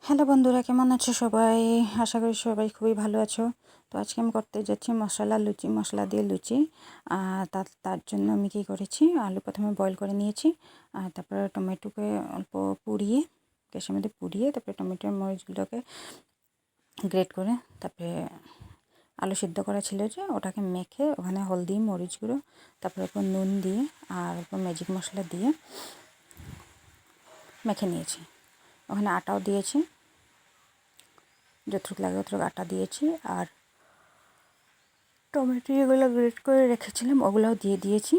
Hello বন্ধুরা, কেমন আছো সবাই? আশা করি সবাই খুবই ভালো আছো। তো আজকে আমি করতে যাচ্ছি মশলা দিয়ে লুচি। তার জন্য আমি কী করেছি, আলু প্রথমে বয়েল করে নিয়েছি, আর তারপরে টমেটোকে অল্প পুড়িয়ে, গ্যাসের মধ্যে পুড়িয়ে, তারপরে টমেটোর মরিচগুলোকে গ্রেট করে, তারপরে আলু সিদ্ধ করা ছিল যে ওটাকে মেখে ওখানে হলদি, মরিচ গুঁড়ো, তারপরে অল্প নুন দিয়ে আর অল্প ম্যাজিক মশলা দিয়ে মেখে নিয়েছি। ওখানে আটাও দিয়েছি, যতটুকু লাগে অতটুকু আটা দিয়েছি, আর টমেটো যেগুলো গ্রেট করে রেখেছিলাম ওগুলোও দিয়ে দিয়েছি।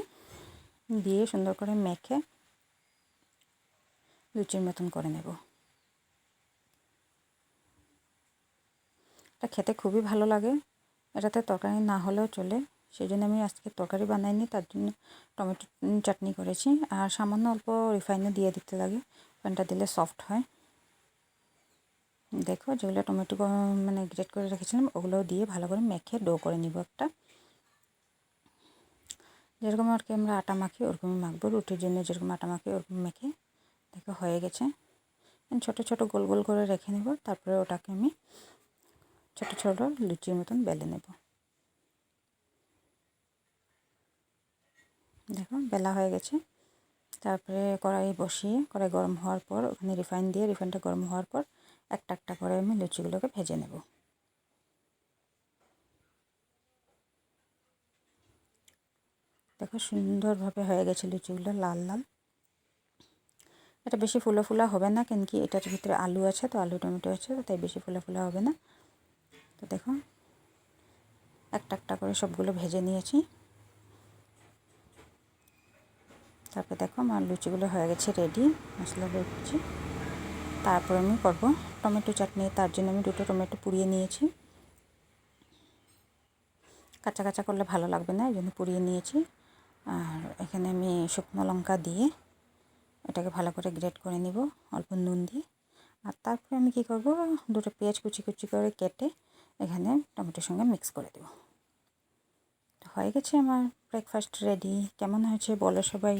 দিয়ে সুন্দর করে মেখে লুচির মতন করে নেব। এটা খেতে খুবই ভালো লাগে। এটাতে তরকারি না হলেও চলে, সেই জন্য আমি আজকে তরকারি বানাইনি, তার জন্য টমেটো চাটনি করেছি। আর সামান্য অল্প রিফাইনও দিয়ে দিতে লাগে, রিফাইনটা দিলে সফট হয়। দেখো, যেগুলো টমেটো মানে গ্রেট করে রেখেছিলাম ওগুলোও দিয়ে ভালো করে মেখে ডো করে নিব একটা। যেরকম আর কি আমরা আটা মাখি ওরকমই মাখবো, রুটির জন্য যেরকম আটা মাখি ওরকম মেখে দেখো হয়ে গেছে। ছোট ছোট গোল গোল করে রেখে নেব, তারপরে ওটাকে আমি ছোট ছোট লুচির মতন বেলে নেব। দেখো বেলা হয়ে গেছে। তারপরে কড়াই বসিয়ে, কড়াই গরম হওয়ার পর ওখানে রিফাইন দিয়ে, রিফাইনটা গরম হওয়ার পর একটা একটা করে আমি লুচিগুলোকে ভেজে নেব। দেখো সুন্দরভাবে হয়ে গেছে লুচিগুলো, লাল লাল। এটা বেশি ফুলো ফুলা হবে না, কেন কি এটার ভিতরে আলু আছে, তো আলু টমেটো আছে, তাই বেশি ফুলা ফুলা হবে না। তো দেখো একটা একটা করে সবগুলো ভেজে নিয়েছি। তারপরে দেখো আমার লুচিগুলো হয়ে গেছে রেডি, মশলা লুচি। তারপর আমি করব টমেটো চাটনি। তার জন্য আমি দুটো টমেটো পুড়িয়ে নিয়েছি, কাঁচা কাঁচা করলে ভালো লাগবে না, এই জন্য পুড়িয়ে নিয়েছি। আর এখানে আমি শুকনো লঙ্কা দিয়ে এটাকে ভালো করে গ্রেট করে নিব অল্প নুন দিয়ে। আর তারপরে আমি কী করব, দুটো পেঁয়াজ কুচি কুচি করে কেটে এখানে টমেটোর সঙ্গে মিক্স করে দেব। হয়ে গেছে আমার ব্রেকফাস্ট রেডি। কেমন হয়েছে বলো সবাই।